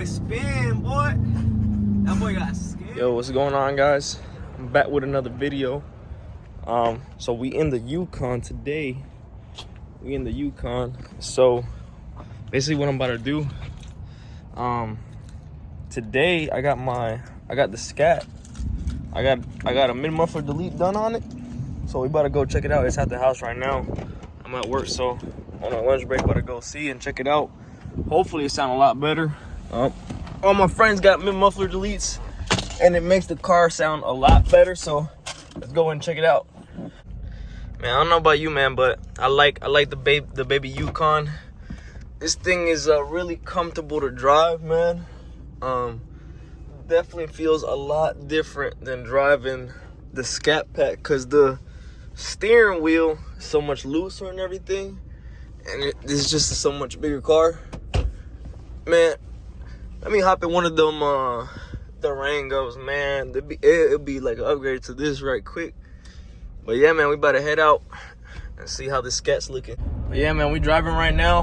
boy spin, boy. That boy got scared. Yo, what's going on, guys? I'm back with another video. So we in the Yukon today. We in the Yukon. So basically what I'm about to do, today I got the Scat. I got a mid muffler delete done on it. So we about to go check it out. It's at the house right now. I'm at work, so on our lunch break, about to go see and check it out. Hopefully it sounds a lot better. All my friends got mid muffler deletes, and it makes the car sound a lot better. So let's go and check it out. Man, I don't know about you, man, but I like the baby Yukon. This thing is really comfortable to drive, man. Definitely feels a lot different than driving the Scatpack, because the steering wheel is so much looser and everything, and it's just a so much bigger car. Man, let me hop in one of them Durangos, man. It'll be like an upgrade to this right quick. But yeah, man, we about to head out and see how the Scat's looking. But yeah, man, we driving right now.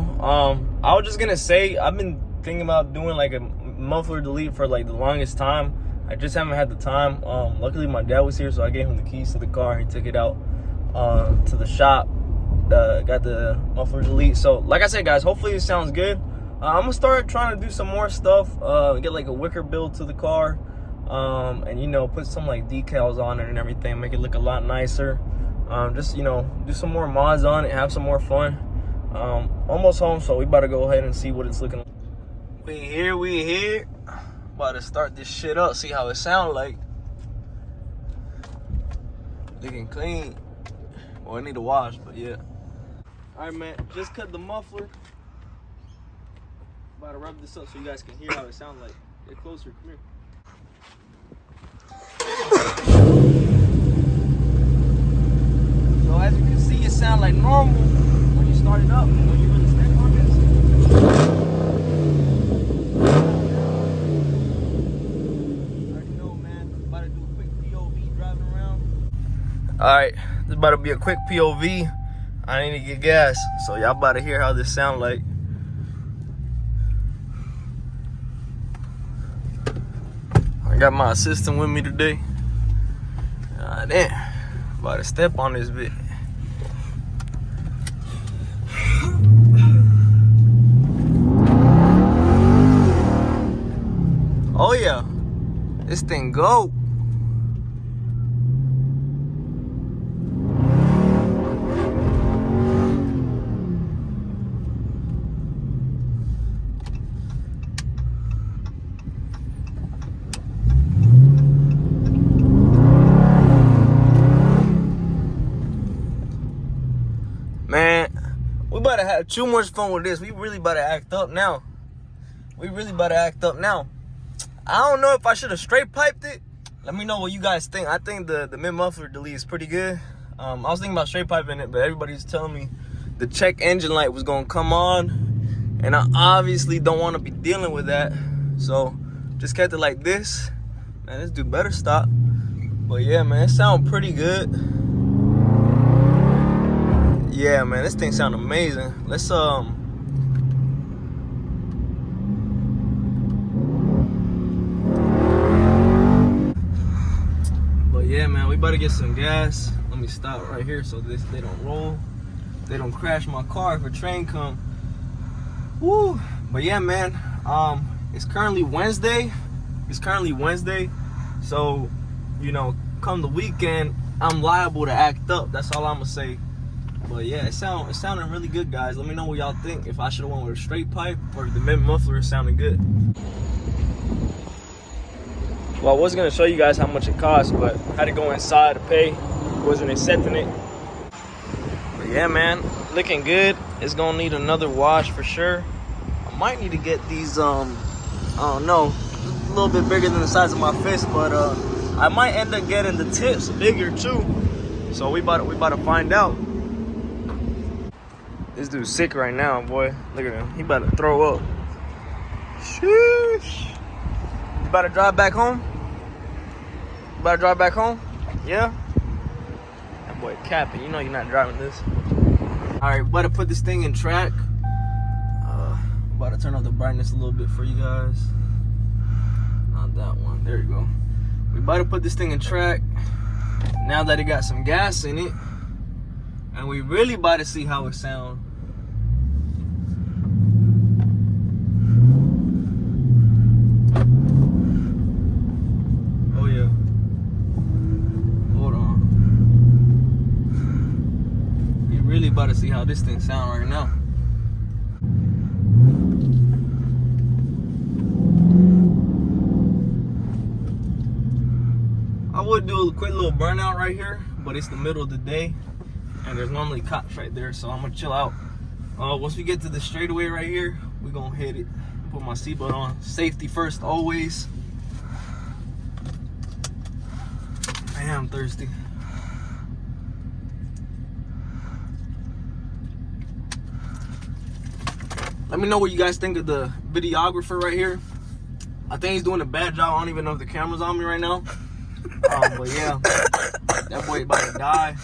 I was just gonna say, I've been thinking about doing like a muffler delete for like the longest time. I just haven't had the time. Luckily my dad was here, so I gave him the keys to the car. He took it out to the shop, got the muffler delete. So like I said, guys, hopefully it sounds good. I'm gonna start trying to do some more stuff, get like a wicker build to the car, and you know, put some like decals on it and everything, make it look a lot nicer. Just, you know, do some more mods on it, have some more fun. Almost home, so we about to go ahead and see what it's looking like. We here. About to start this shit up, see how it sound like. Looking clean. Well, I need to wash, but yeah. All right, man, just cut the muffler. About to rub this up so you guys can hear how it sounds like. Get closer, come here. So as you can see, it sounds like normal when you start it up. When you really step on this. Alright, this is about to be a quick POV. I need to get gas, so y'all about to hear how this sound like. I got my assistant with me today. Damn, about to step on this bit. Oh yeah, this thing go. Man, we about to have too much fun with this. We really about to act up now. I don't know if I should have straight piped it. Let me know what you guys think. I think the mid muffler delete is pretty good. I was thinking about straight piping it, but everybody's telling me the check engine light was gonna come on, and I obviously don't want to be dealing with that. So just kept it like this. Man, this dude better stop. But yeah, man, it sounds pretty good. Yeah, man, this thing sounds amazing. Let's But yeah, man, we better get some gas. Let me stop right here so they don't roll. They don't crash my car if a train come. Woo! But yeah, man, it's currently Wednesday. So, you know, come the weekend, I'm liable to act up. That's all I'm gonna say. But yeah, it sounded really good, guys. Let me know what y'all think. If I should have went with a straight pipe or if the mid muffler sounded good. Well, I was gonna show you guys how much it cost, but I had to go inside to pay. Wasn't accepting it. But yeah, man, looking good. It's gonna need another wash for sure. I might need to get these, I don't know, a little bit bigger than the size of my fist, but I might end up getting the tips bigger too. So we about to find out. This dude's sick right now, boy. Look at him. He about to throw up. Sheesh. You about to drive back home? Yeah? That boy capping. You know you're not driving this. Alright, about to put this thing in track. About to turn up the brightness a little bit for you guys. that one. There you go. We about to put this thing in track now that it got some gas in it, and we really about to see how it sounds. Oh yeah. Hold on. We really about to see how this thing sounds right now. I would do a quick little burnout right here, but it's the middle of the day and there's normally cops right there, so I'm gonna chill out. Once we get to the straightaway right here, we're gonna hit it. Put my seatbelt on. Safety first, always. Man, I'm thirsty. Let me know what you guys think of the videographer right here. I think he's doing a bad job. I don't even know if the camera's on me right now. But yeah, that boy about to die.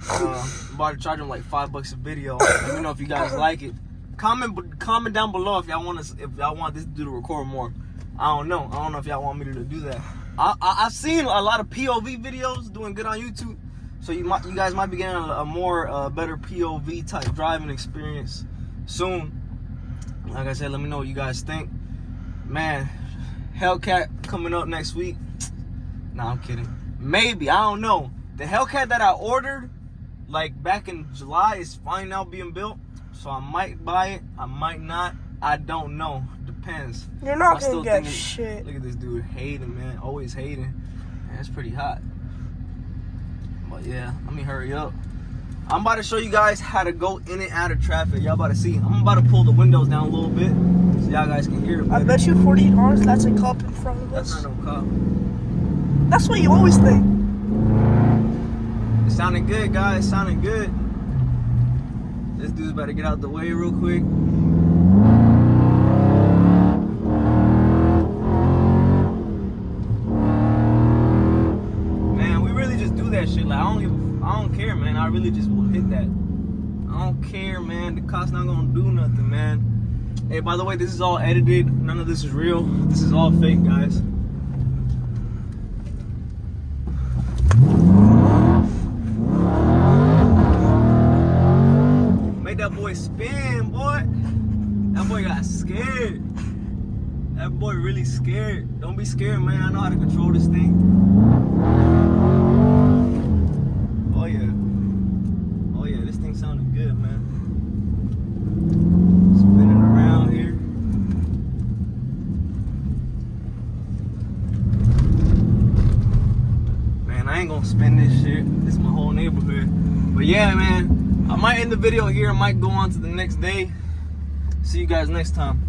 I'm about to charge him like $5 a video. Let me know if you guys like it. Comment down below if y'all want this dude to record more. I don't know if y'all want me to do that. I've seen a lot of POV videos doing good on YouTube, so you guys might be getting a more better POV type driving experience soon. Like I said, let me know what you guys think. Man, Hellcat coming up next week. Nah, I'm kidding. Maybe, I don't know. The Hellcat that I ordered like back in July is finally now being built, so I might buy it, I might not. I don't know. Depends. You're not gonna get shit. Look at this dude hating, man. Always hating. Man, it's pretty hot. But yeah, let me hurry up. I'm about to show you guys how to go in and out of traffic. Y'all about to see. I'm about to pull the windows down a little bit so y'all guys can hear it better. I bet you 48 hours that's a cop in front of us. That's not no cop. That's what you always think. It sounded good, guys. Sounding good. This dude's about to get out the way real quick. Man, we really just do that shit. Like I don't care, man. I really just will hit that. I don't care, man. The cop's not gonna do nothing, man. Hey, by the way, this is all edited. None of this is real. This is all fake, guys. Made that boy spin, boy. That boy got scared. That boy really scared. Don't be scared, man. I know how to control this thing. Oh yeah. Oh yeah, this thing sounded good, man. Spinning around here. Man, I ain't gonna spin this shit. This is my whole neighborhood. But yeah, man, I might end the video here. I might go on to the next day. See you guys next time.